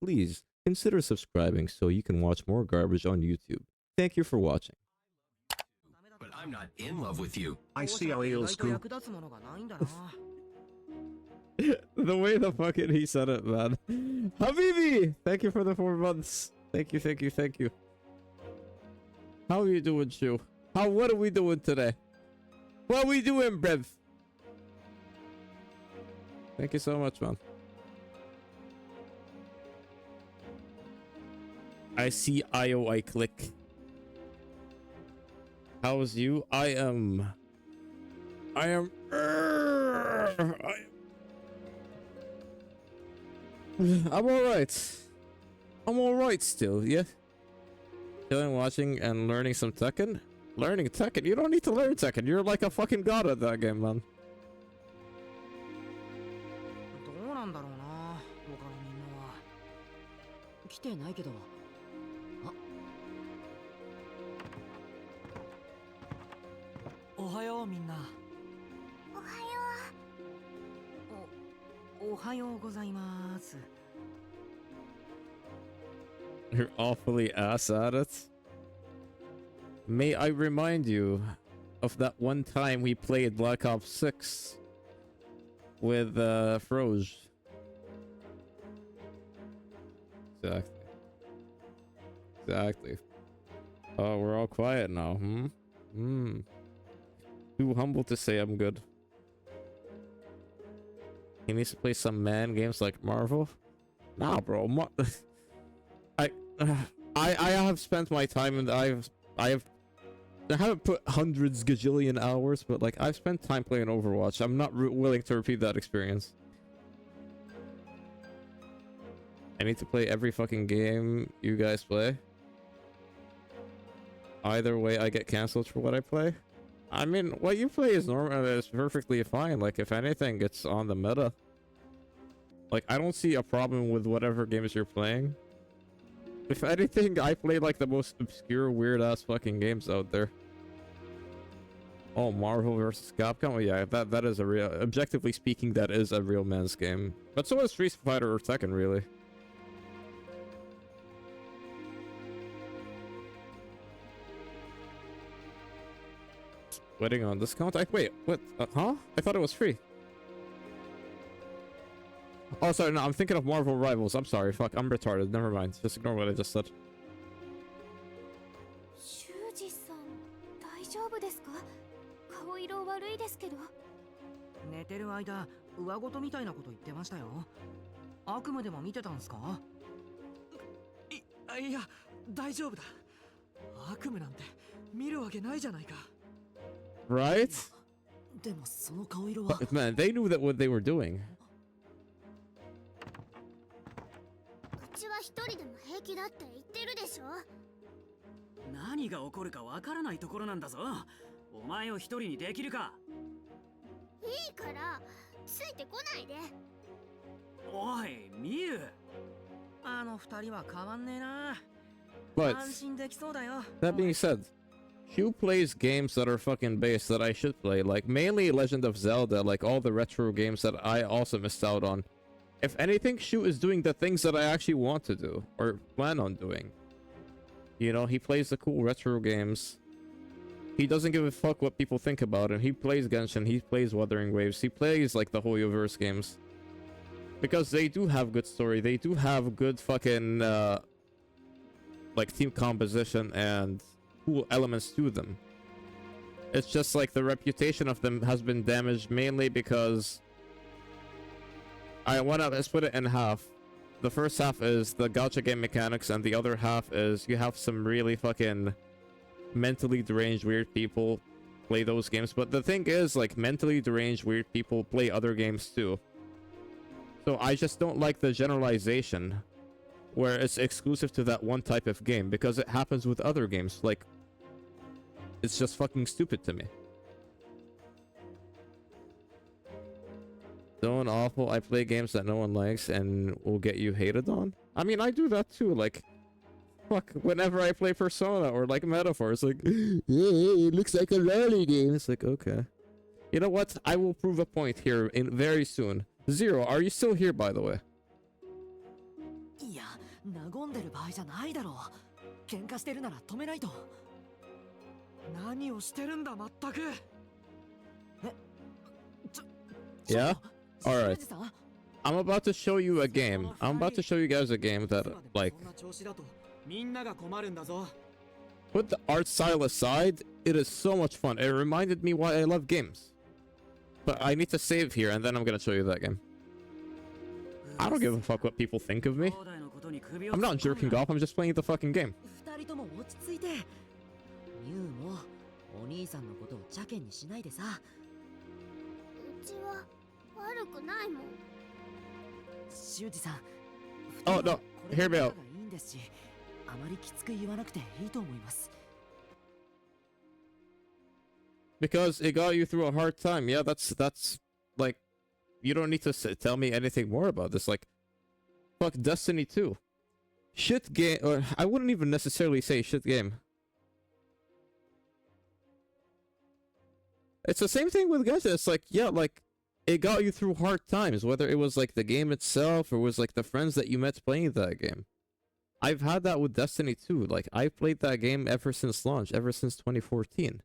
please consider subscribing so you can watch more garbage on YouTube. Thank you for watching. But I'm not in love with you. I see how eels go. The way the fucking he said it, man. Habibi! Thank you for the 4 months. Thank you, thank you, thank you. How are you doing, Shu? What are we doing today? What are we doing, Brev? Thank you so much, man. I see IO, I click. How's you? I'm alright. I'm alright still, yeah. Chilling, watching, and learning some Tekken. Learning Tekken? You don't need to learn Tekken. You're like a fucking god at that game, man. You're awfully ass at it. May I remind you of that one time we played Black Ops 6 with Froge. Exactly. Exactly. Oh, we're all quiet now, Too humble to say I'm good. He needs to play some man games like Marvel. Nah, bro. I have spent my time and I haven't put hundreds gajillion hours, but like I've spent time playing Overwatch. I'm not willing to repeat that experience. I need to play every fucking game you guys play. Either way, I get cancelled for what I play. I mean, what you play is normal. It's perfectly fine. Like, if anything, it's on the meta. Like, I don't see a problem with whatever games you're playing. If anything, I play like the most obscure, weird-ass fucking games out there. Oh, Marvel vs. Capcom? Well, yeah, that is a real... Objectively speaking, that is a real man's game. But so is Street Fighter or Tekken, really. Waiting on discount? Wait, what? Huh? I thought it was free. Oh, sorry, no, I'm thinking of Marvel Rivals. I'm sorry, fuck, I'm retarded. Never mind. Just ignore what I just said. 修二さん、大丈夫ですか？顔色悪いですけど。寝てる間、上言みたいなこと言ってましたよ。悪夢でも見てたんすか？いや、大丈夫だ。悪夢なんて見るわけないじゃないか。Right? でもその顔色は。But, man, they knew that what they were doing. うちは一人でも平気だって言ってるでしょ。何が起こるかわからないところなんだぞ。お前を一人にできるか。いいからついてこないで。おい、ミユ。あの二人は変わんねえな。 But 安心できそうだよ。 that being said, Hugh plays games that are fucking based that I should play, like mainly Legend of Zelda, like all the retro games that I also missed out on. If anything, Shu is doing the things that I actually want to do or plan on doing. You know, he plays the cool retro games. He doesn't give a fuck what people think about him. He plays Genshin, he plays Wuthering Waves, he plays like the Hoyoverse games. Because they do have good story, they do have good fucking like team composition and cool elements to them. It's just like the reputation of them has been damaged mainly because let's put it in half. The first half is the gacha game mechanics, and the other half is you have some really fucking mentally deranged weird people play those games. But the thing is, like, mentally deranged weird people play other games too. So I just don't like the generalization where it's exclusive to that one type of game, because it happens with other games. Like, it's just fucking stupid to me. Don't awful. I play games that no one likes and will get you hated on. I mean, I do that too. Like, fuck, whenever I play Persona or like Metaphor, it's like, hey, it looks like a lolly game. It's like, okay. You know what? I will prove a point here in very soon. Zero, are you still here, by the way? いや和んでる場合じゃないだろう。喧嘩してるなら止めないと。何をしてるんだまったく。Yeah? Alright. 修二さん、 I'm about to show you a game. I'm about to show you guys a game that, like, そんな調子だとみんなが困るんだぞ。 put the art style aside, it is so much fun. It reminded me why I love games. But I need to save here, and then I'm gonna show you that game. I don't give a fuck what people think of me. 兄弟のことに首を I'm not jerking off, I'm just playing the fucking game. 二人とも落ち着いて。ミュウもお兄さんのことを邪険にしないでさ。うちは悪くないもん。修二さん、 Oh, no. これ Hear me が out. いいんですし、あまりきつく言わなくていいと思います。 Because it got you through a hard time. Yeah, that's like, you don't need to tell me anything more about this. Like, fuck Destiny 2. Shit game, or I wouldn't even necessarily say shit game. It's the same thing with Gacha. It's like, yeah, like, it got you through hard times, whether it was like the game itself or was like the friends that you met playing that game. I've had that with Destiny 2. Like, I played that game ever since launch, ever since 2014.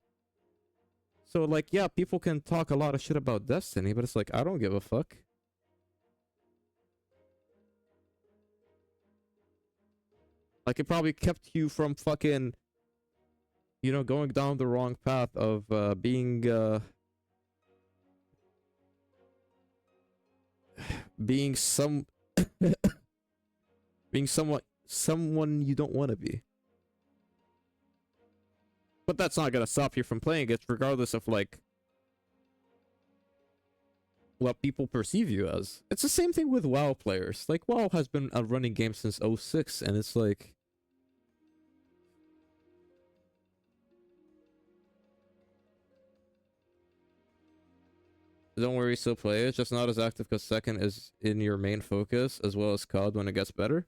So, like, yeah, people can talk a lot of shit about Destiny, but it's like, I don't give a fuck. Like, it probably kept you from fucking, you know, going down the wrong path of being being someone you don't want to be. But that's not gonna stop you from playing it, regardless of like what people perceive you as. It's the same thing with WoW players. Like, WoW has been a running game since 06, and it's like, don't worry, still play it. It's just not as active because second is in your main focus, as well as COD when it gets better.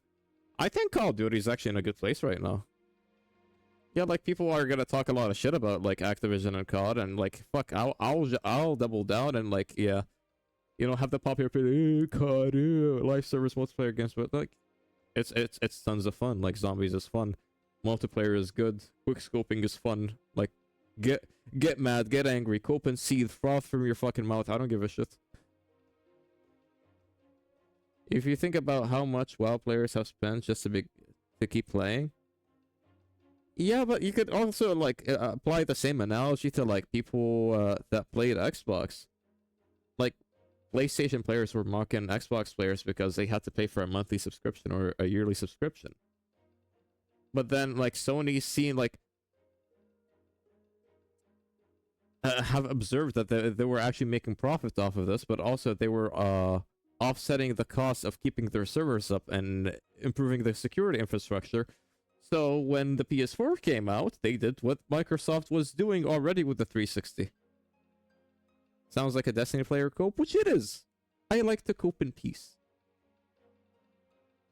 I think Call of Duty is actually in a good place right now. Yeah, like, people are gonna talk a lot of shit about like Activision and COD, and like, fuck, I'll double down and like, yeah, you know, have the popular COD, live service multiplayer games, but like, it's tons of fun. Like, zombies is fun, multiplayer is good, quick scoping is fun. Like, get mad, get angry, cope and seethe, froth from your fucking mouth. I don't give a shit. If you think about how much WoW players have spent just to keep playing. Yeah, but you could also like apply the same analogy to like people that played Xbox. Like, PlayStation players were mocking Xbox players because they had to pay for a monthly subscription or a yearly subscription. But then like Sony's seen like have observed that they were actually making profit off of this, but also they were offsetting the cost of keeping their servers up and improving the security infrastructure. So when the PS4 came out, they did what Microsoft was doing already with the 360. Sounds like a Destiny player cope, which it is. I like to cope in peace.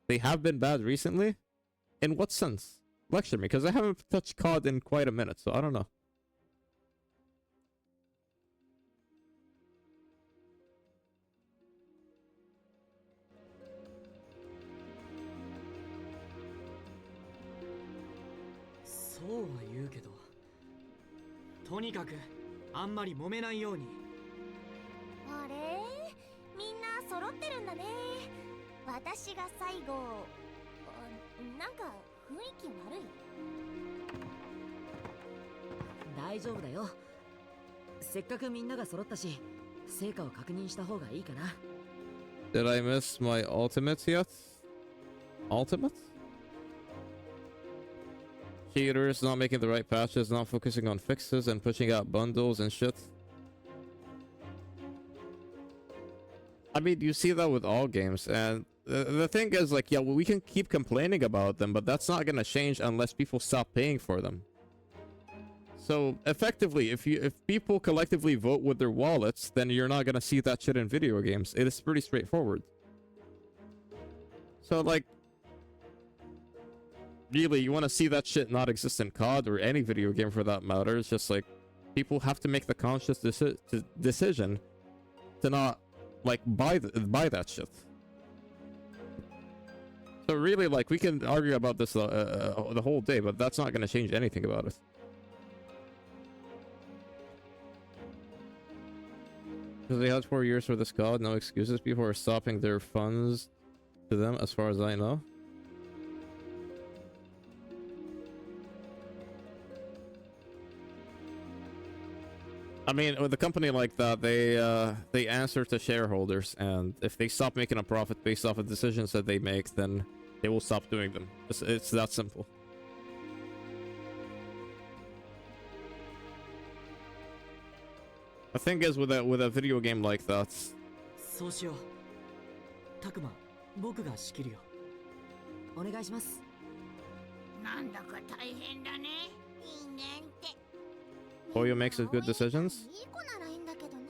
They have been bad recently? In what sense? Lecture me, because I haven't touched COD in quite a minute, so I don't know.そうは言うけど、とにかくあんまり揉めないように。あれ、みんな揃ってるんだね。私が最後、なんか雰囲気悪い。大丈夫だよ。せっかくみんなが揃ったし、成果を確認した方がいいかな。Did I miss my ultimates yet? Ultimate? Cheaters, not making the right patches, not focusing on fixes, and pushing out bundles and shit. I mean, you see that with all games, and the thing is, like, yeah, well, we can keep complaining about them, but that's not gonna change unless people stop paying for them. So, effectively, if people collectively vote with their wallets, then you're not gonna see that shit in video games. It is pretty straightforward. So, like, really, you want to see that shit not exist in COD or any video game for that matter. It's just like, people have to make the conscious decision to not, like, buy that shit. So really, like, we can argue about this the whole day, but that's not going to change anything about it. Because they had 4 years for this god, no excuses before stopping their funds to them, as far as I know. I mean, with a company like that, they answer to shareholders, and if they stop making a profit based off of decisions that they make, then they will stop doing them. It's that simple. The thing is, with a video game like that, そうしよう。タクマ、僕が仕切るよ。お願いします。なんだか大変だね、人間って。 Oyo makes good decisions. いい子ならいいんだけどね。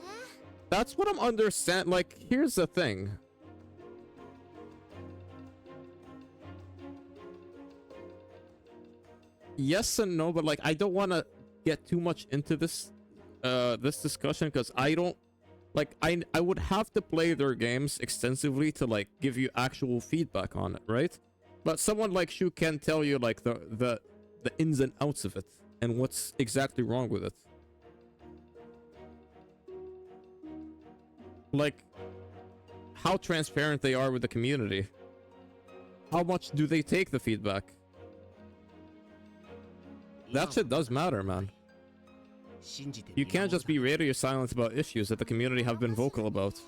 That's what I'm understand. Like, here's the thing. Yes and no, but like, I don't want to get too much into this this discussion, because I don't like, I would have to play their games extensively to like give you actual feedback on it, right? But someone like Shu can tell you like the ins and outs of it and what's exactly wrong with it. Like, how transparent they are with the community. How much do they take the feedback? That shit does matter, man. You can't just be radio silent about issues that the community have been vocal about.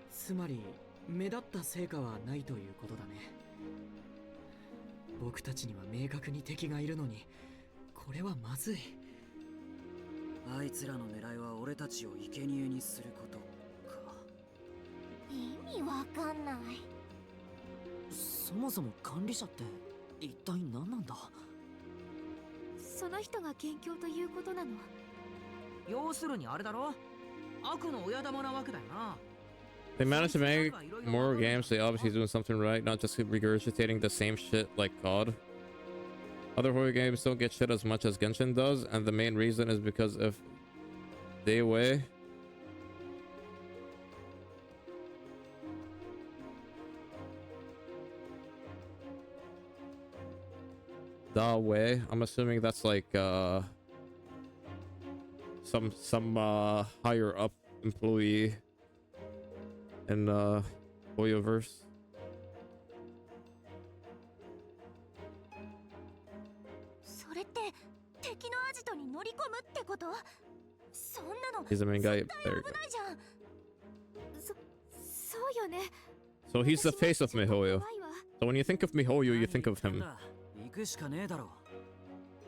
つまり目立った成果はないということだね。僕たちには明確に敵がいるのに、これはまずい。あいつらの狙いは俺たちを生贄にすることか。意味わかんない。そもそも管理者って一体何なんだ。その人が元凶ということなの。要するにあれだろ。悪の親玉なわけだよな。They managed to make more games. They obviously doing something right, not just regurgitating the same shit like COD. Other horror games don't get shit as much as Genshin does, and the main reason is because of Daewei. Daewei. I'm assuming that's like some higher up employee in Oyoverse. それって敵のアジトに乗り込むってこと？そんなの He's the main guy. 絶対 There you 危 go. ないじゃん。そうよね。 So he's the face of Mihoyo. So when you think of Mihoyo, you think of him. 行くしかねえだろ。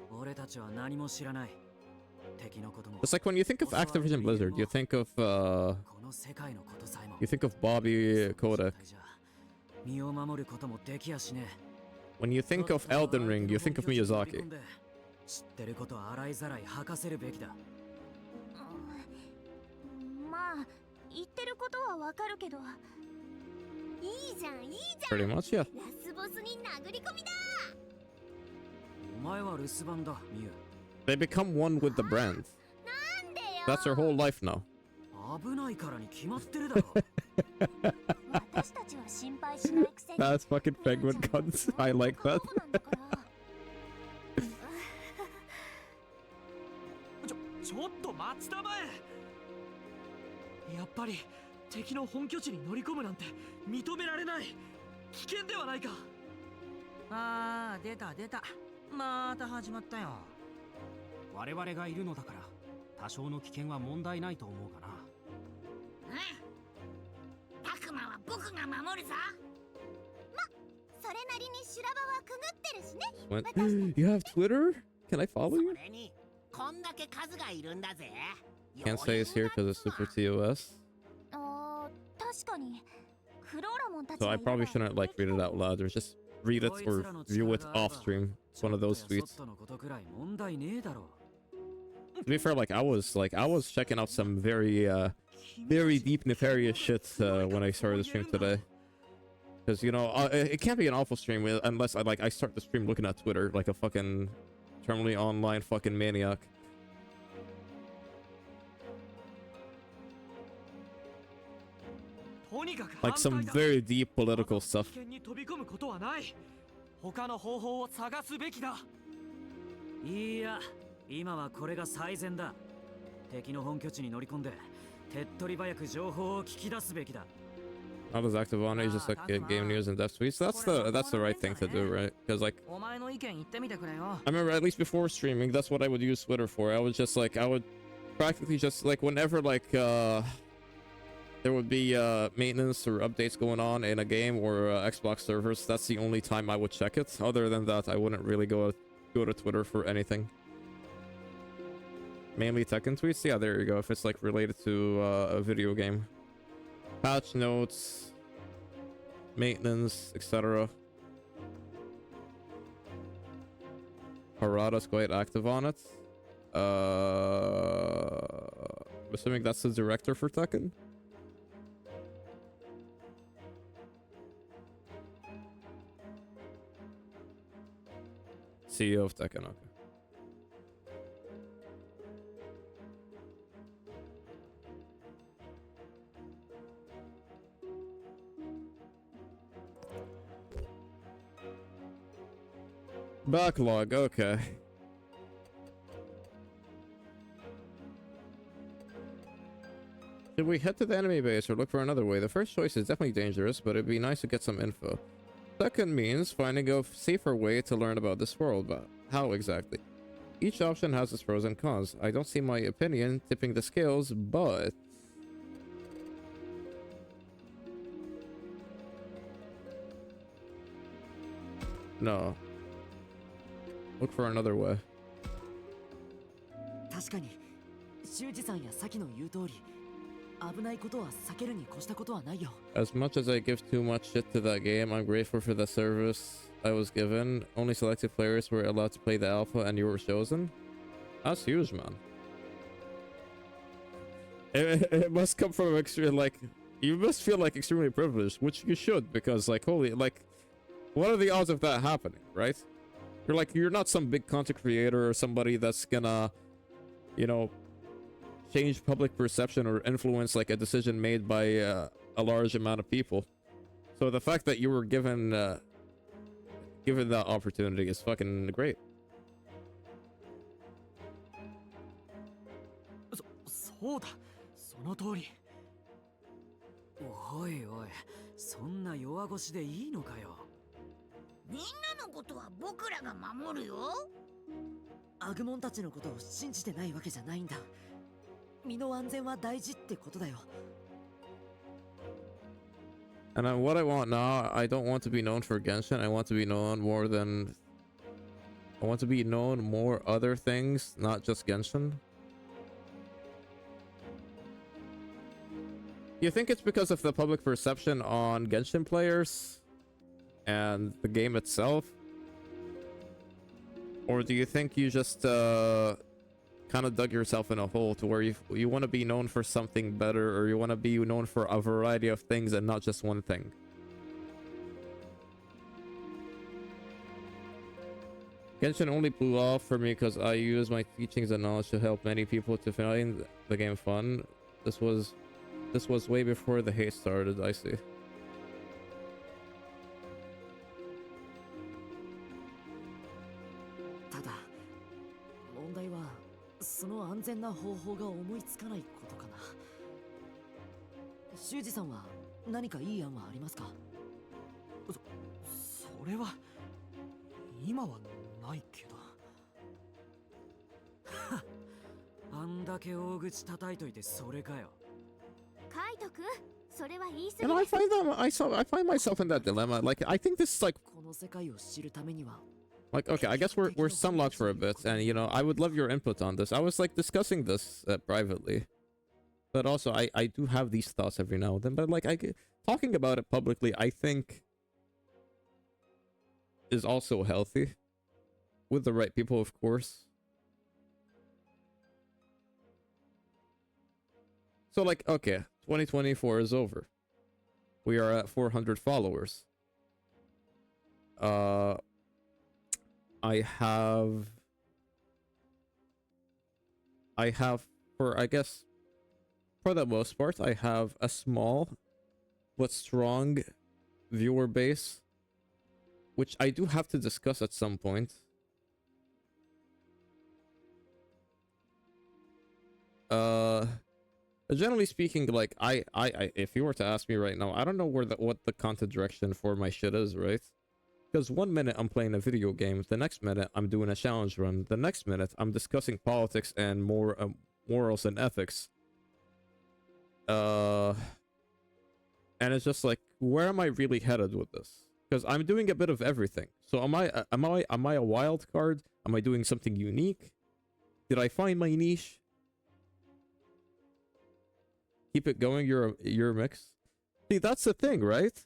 俺たちは何も知らない。敵のことも。 It's like when you think of Activision Blizzard, you think of この世界のことさえも。 you think of Bobby Kotick. 身を守ることもできやしねえ。 When you think of Elden Ring, you think of Miyazaki. 知ってること洗いざらい吐かせるべきだ。まあ言ってることはわかるけど。いいじゃんいいじゃん。 Pretty much, yeah. ラスボスに殴り込みだ。お前は留守番だ、ミュウ。 They become one with the brand. なんでよ。 That's their whole life now. 危ないからに決まってるだろ。私たちは心配しないくせに。 That's fucking penguin guns. I like that. ちょっと待ちたまえ。やっぱり敵の本拠地に乗り込むなんて認められない。危険ではないか。ああ、出た出た。また始まったよ。我々がいるのだから多少の危険は問題ないと思うかな。タクマは僕が守るぞ。ま、それなりに修羅場はくぐってるしね。 You have Twitter? Can I follow you? それにこんだけ数がいるんだぜ。 Can't say it's here because it's Super TOS. あー、確かに。クローラモンたち So I probably shouldn't like read it out loud or just read it or view it off stream. It's one of those tweets. To be fair, like I was checking out some very deep nefarious shit when I started the stream today. Because you know it can't be an awful stream unless I start the stream looking at Twitter like a fucking terminally online fucking maniac. とにかく Like 反 some 対だ。 very deep political stuff. 危険に飛び込むことはない。他の方法を探すべきだ。いや、今はこれが最善だ。敵の本拠地に乗り込んで手っ取り早く情報を聞き出すべきだ。 Not as active on it, just like game news and dev tweets. That's the right thing to do, right? Because like お前の意見言ってみてくれよ。 I remember at least before streaming, that's what I would use Twitter for. I was just like I would practically just like whenever like there would be maintenance or updates going on in a game or Xbox servers, that's the only time I would check it. Other than that, I wouldn't really go to Twitter for anything. Mainly Tekken tweets. Yeah, there you go. If it's like related to a video game. Patch notes, maintenance, etc. Harada's quite active on it. I'm assuming that's the director for Tekken. CEO of Tekken, okay. Backlog, okay. Should we head to the enemy base or look for another way? The first choice is definitely dangerous, but it'd be nice to get some info. Second means finding a safer way to learn about this world, but how exactly? Each option has its pros and cons. I don't see my opinion tipping the scales, but... No. Look for another way. 確かに修二さんやさきの言う通り危ないことは避けるに越したことはないよ。 As much as I give too much shit to that game, I'm grateful for the service I was given. Only selected players were allowed to play the alpha and you were chosen. That's huge, man. It must come from extreme, like, you must feel like extremely privileged, which you should, because like, holy, like, what are the odds of that happening, right? You're not some big content creator or somebody that's gonna, you know, change public perception or influence like a decision made by a large amount of people. So the fact that you were given that opportunity is fucking great. そうだ、その通り。おいおい、そんな弱腰でいいのかよ。みんなのことは僕らが守るよ。アグモンたちのことを信じてないわけじゃないんだ。身の安全は大事ってことだよ。 And what I want now, I don't want to be known for Genshin. I want to be known more than... I want to be known more other things, not just Genshin. You think it's because of the public perception on Genshin players and the game itself? Or do you think you just kind of dug yourself in a hole to where you want to be known for something better, or you want to be known for a variety of things and not just one thing? Genshin only blew off for me because I use my teachings and knowledge to help many people to find the game fun. This was way before the hate started, I see. ただ問題はその安全な方法が思いつかないことかな。修二さんは何かいい案はありますか？それは今はないけど。あんだけ大口叩いといてそれかよ。カイトくん、それは言い過ぎ And I find myself in that dilemma. Like, I think this is like この世界を知るためには Like, okay, I guess we're sunlocked for a bit, and you know, I would love your input on this. I was like discussing this privately, but also I do have these thoughts every now and then. But like, talking about it publicly, I think is also healthy with the right people, of course. So like, okay, 2024 is over. We are at 400 followers. I have, for I guess, for the most part, I have a small but strong viewer base, which I do have to discuss at some point. Generally speaking, like I if you were to ask me right now, I don't know what the content direction for my shit is, right? Because 1 minute I'm playing a video game, the next minute I'm doing a challenge run, the next minute I'm discussing politics and more morals and ethics. And it's just like, where am I really headed with this? Because I'm doing a bit of everything. So am I a wild card? Am I doing something unique? Did I find my niche? Keep it going, you're a mix. See, that's the thing, right?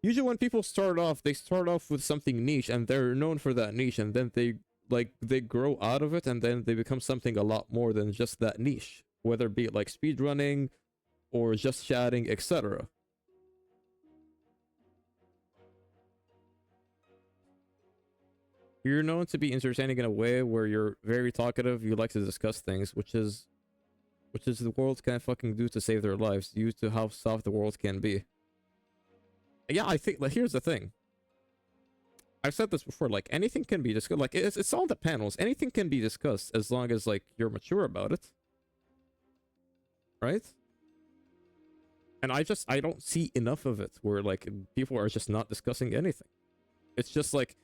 Usually when people start off, they start off with something niche and they're known for that niche, and then they grow out of it, and then they become something a lot more than just that niche, whether it be like speedrunning or just chatting, etc. You're known to be entertaining in a way where you're very talkative, you like to discuss things, which is the world can fucking do to save their lives, due to how soft the world can be. Yeah, I think, like, here's the thing. I've said this before, like, anything can be discussed. Like, it's all the panels. Anything can be discussed as long as, like, you're mature about it. Right? And I don't see enough of it where, like, people are just not discussing anything. It's just, like,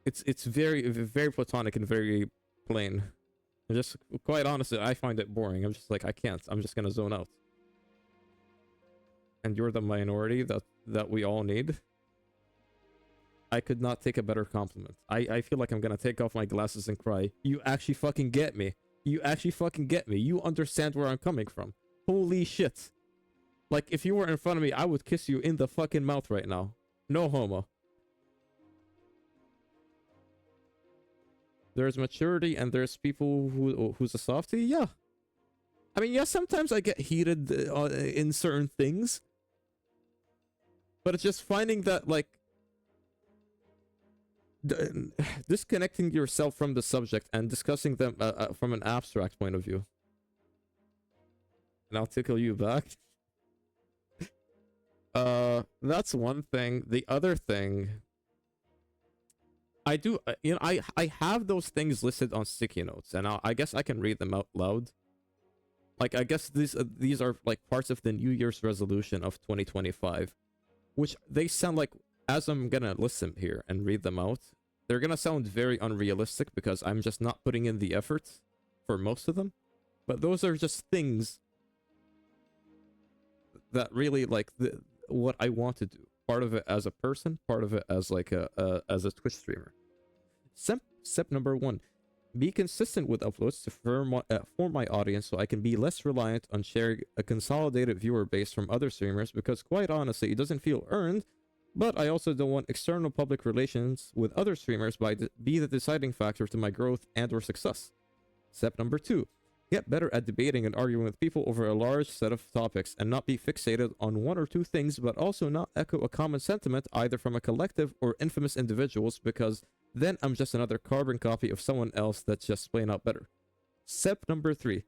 it's very, very platonic and very plain. And just, quite honestly, I find it boring. I'm just like, I can't. I'm just gonna zone out. And you're the minority that we all need. I could not take a better compliment. I feel like I'm gonna take off my glasses and cry. You actually fucking get me. You actually fucking get me. You understand where I'm coming from. Holy shit. Like, if you were in front of me, I would kiss you in the fucking mouth right now. No homo. There's maturity and there's people who's a softie. Yeah. I mean, yeah, sometimes I get heated in certain things. But it's just finding that, like, disconnecting yourself from the subject and discussing them from an abstract point of view. And I'll tickle you back. That's one thing. The other thing, I do, you know, I have those things listed on sticky notes, and I guess I can read them out loud. Like, I guess these are like parts of the New Year's resolution of 2025, which they sound like, as I'm gonna listen here and read them out, they're gonna sound very unrealistic because I'm just not putting in the effort for most of them. But those are just things that really, like, what I want to do. Part of it as a person, part of it as like as a Twitch streamer. Step number 1. Be consistent with uploads to form my audience so I can be less reliant on sharing a consolidated viewer base from other streamers, because quite honestly, it doesn't feel earned, but I also don't want external public relations with other streamers be the deciding factor to my growth and or success. Step number 2. Get better at debating and arguing with people over a large set of topics, and not be fixated on one or two things, but also not echo a common sentiment either from a collective or infamous individuals, because then I'm just another carbon copy of someone else that's just plain out better. Step number 3.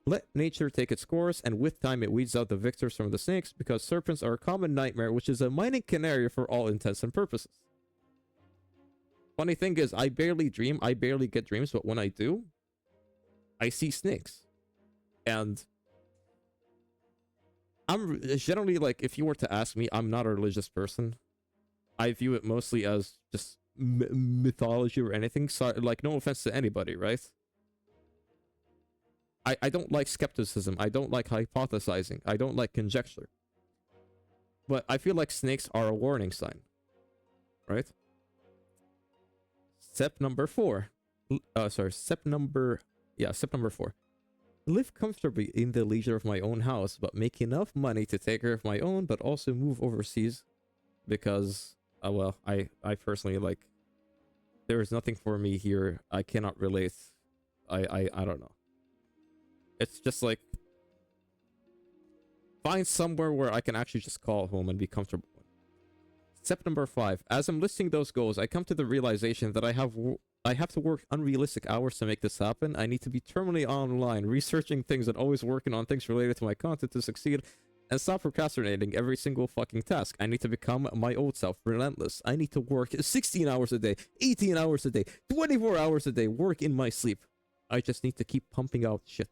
Let nature take its course, and with time it weeds out the victors from the snakes, because serpents are a common nightmare, which is a mining canary for all intents and purposes. Funny thing is, I barely dream, I barely get dreams, but when I do, I see snakes. And I'm generally, like, if you were to ask me, I'm not a religious person. I view it mostly as just mythology or anything. So, like, no offense to anybody, right? I don't like skepticism. I don't like hypothesizing. I don't like conjecture. But I feel like snakes are a warning sign. Right? Step number 4. Step number 4. Live comfortably in the leisure of my own house, but make enough money to take care of my own, but also move overseas. Because, well, I personally, like, there is nothing for me here. I cannot relate. I don't know. It's just like, find somewhere where I can actually just call home and be comfortable. Step number 5. As I'm listing those goals, I come to the realization that I have to work unrealistic hours to make this happen. I need to be terminally online, researching things and always working on things related to my content to succeed, and stop procrastinating every single fucking task. I need to become my old self, relentless. I need to work 16 hours a day, 18 hours a day, 24 hours a day, work in my sleep. I just need to keep pumping out shit.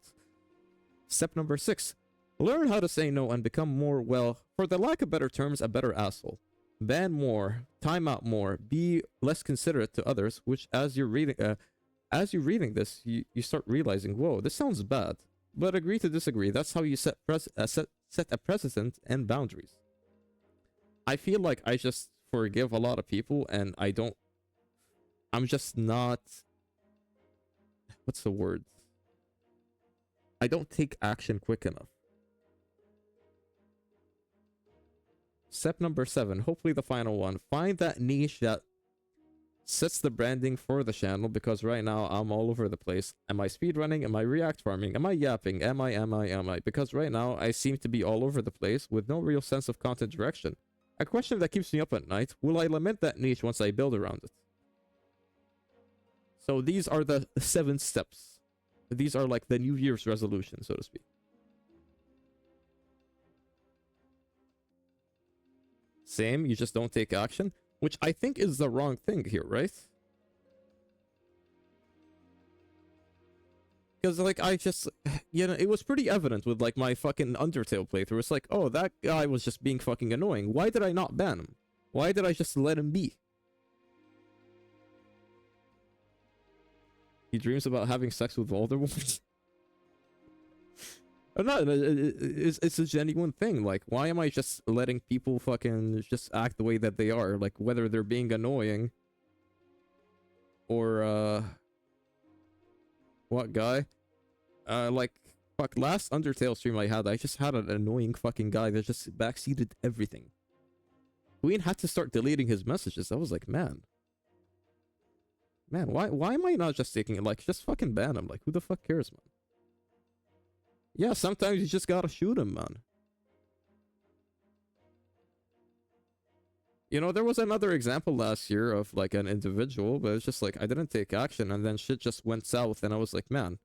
Step number 6. Learn how to say no and become more, well, for the lack of better terms, a better asshole. Ban more, time out more, be less considerate to others, which as you're reading this, you start realizing, whoa, this sounds bad. But agree to disagree. That's how you set a precedent and boundaries. I feel like I just forgive a lot of people and I'm just not, what's the word? I don't take action quick enough. Step number 7, hopefully the final one. Find that niche that sets the branding for the channel, because right now I'm all over the place. Am I speedrunning? Am I react farming? Am I yapping? Am I? Because right now I seem to be all over the place with no real sense of content direction. A question that keeps me up at night, will I lament that niche once I build around it? So these are the 7 steps. These are like the New Year's resolution, so to speak. Same, you just don't take action, which I think is the wrong thing here, right? Because, like, I just, you know, it was pretty evident with, like, my fucking Undertale playthrough. It's like, oh, that guy was just being fucking annoying. Why did I not ban him? Why did I just let him be? He dreams about having sex with Voldemort. No, it's a genuine thing. Like, why am I just letting people fucking just act the way that they are? Like, whether they're being annoying or, what guy? Like, fuck, last Undertale stream I just had an annoying fucking guy that just backseated everything. Queen had to start deleting his messages. I was like, man, why am I not just taking it? Like, just fucking ban him. Like, who the fuck cares, man? Yeah, sometimes you just gotta shoot him, man. You know, there was another example last year of, like, an individual, but it's just like, I didn't take action, and then shit just went south, and I was like, man,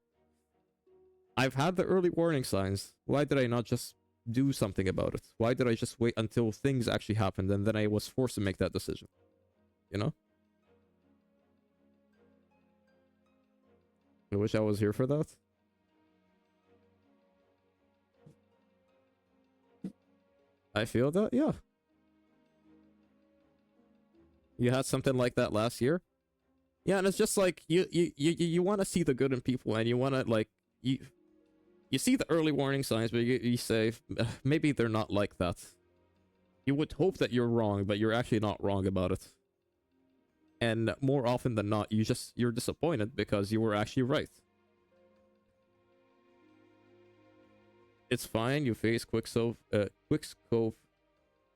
I've had the early warning signs. Why did I not just do something about it? Why did I just wait until things actually happened, and then I was forced to make that decision? You know? I wish I was here for that. I feel that, yeah. You had something like that last year? Yeah, and it's just like, you want to see the good in people, and you want to, like, you see the early warning signs, but you say, maybe they're not like that. You would hope that you're wrong, but you're actually not wrong about it. And more often than not, you're disappointed because you were actually right. It's fine, you face Quickscope,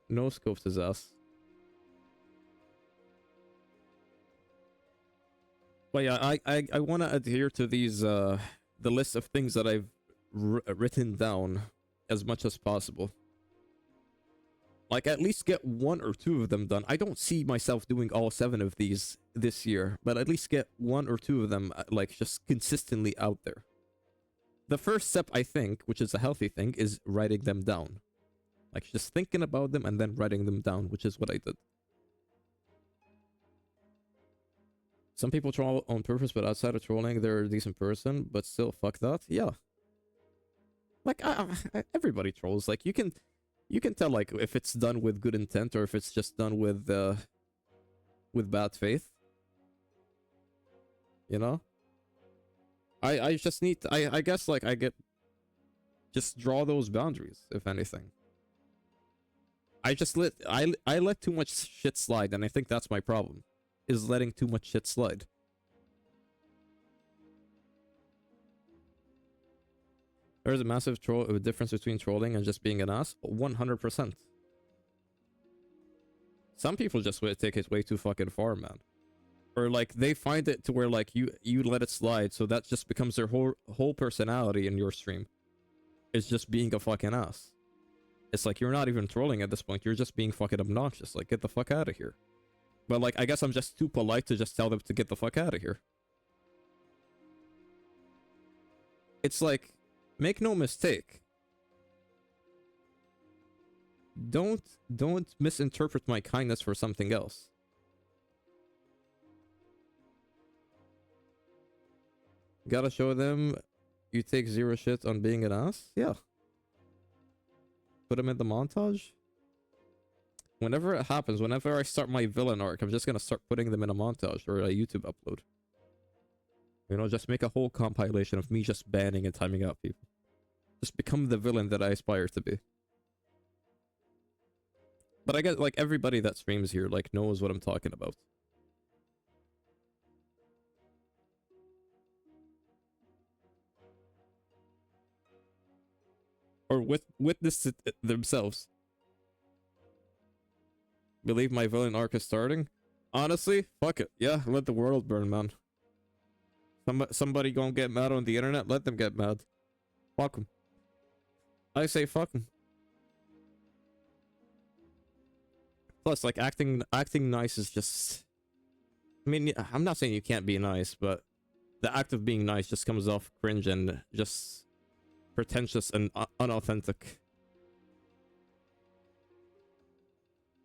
no scopes his ass. But yeah, I want to adhere to these, the list of things that I've written down as much as possible. Like, at least get 1 or 2 of them done. I don't see myself doing all 7 of these this year, but at least get 1 or 2 of them, like, just consistently out there. The first step, I think, which is a healthy thing, is writing them down. Like, just thinking about them and then writing them down, which is what I did. Some people troll on purpose, but outside of trolling, they're a decent person, but still, fuck that. Yeah. Like, everybody trolls. Like, you can tell, like, if it's done with good intent or if it's just done with bad faith. You know? I just need to, I guess, like, just draw those boundaries, if anything. I let too much shit slide, and I think that's my problem, is letting too much shit slide. There's a massive difference between trolling and just being an ass. 100%. Some people just take it way too fucking far, man. Or, like, they find it to where, like, you let it slide, so that just becomes their whole personality in your stream. It's just being a fucking ass. It's like you're not even trolling at this point. You're just being fucking obnoxious. Like, get the fuck out of here. But like, I guess I'm just too polite to just tell them to get the fuck out of here. It's like, make no mistake. Don't misinterpret my kindness for something else. Gotta show them you take zero shit on being an ass? Yeah. Put them in the montage? Whenever it happens, whenever I start my villain arc, I'm just gonna start putting them in a montage or a YouTube upload. You know, just make a whole compilation of me just banning and timing out people. Just become the villain that I aspire to be. But I get, like, everybody that streams here, like, knows what I'm talking about. Or witness it themselves. Believe my villain arc is starting? Honestly, fuck it. Yeah, let the world burn, man. Somebody gonna get mad on the internet? Let them get mad. Fuck them. I say fuck them. Plus, like, acting nice is just... I mean, I'm not saying you can't be nice, but the act of being nice just comes off cringe and just pretentious and unauthentic.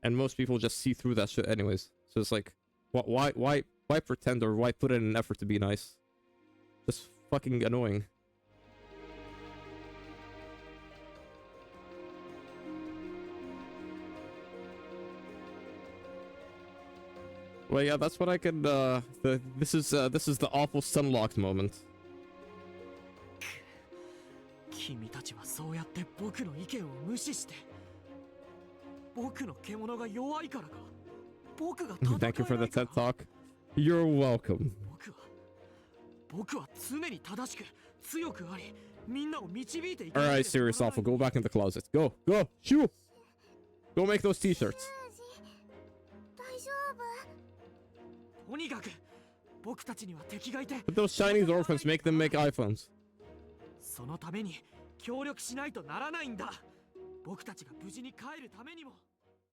And most people just see through that shit anyways. So it's like, why pretend, or why put in an effort to be nice? Just fucking annoying. Well, yeah, that's what I could. This is the awful sunlocked moment. 君たちはそうやって僕の意見を無視して、僕の獣が弱いからか。僕が戦えないか。Thank you for the TED talk. You're welcome. 僕は常に正しく強くあり、みんなを導いていく。All right, serious awful. Go back in the closet. Go, shoo. Go make those T-shirts. 大丈夫。とにかく僕たちには敵がいて。But those Chinese orphans, make them make iPhones. そのために協力しないとならないんだ。僕たちが無事に帰るためにも。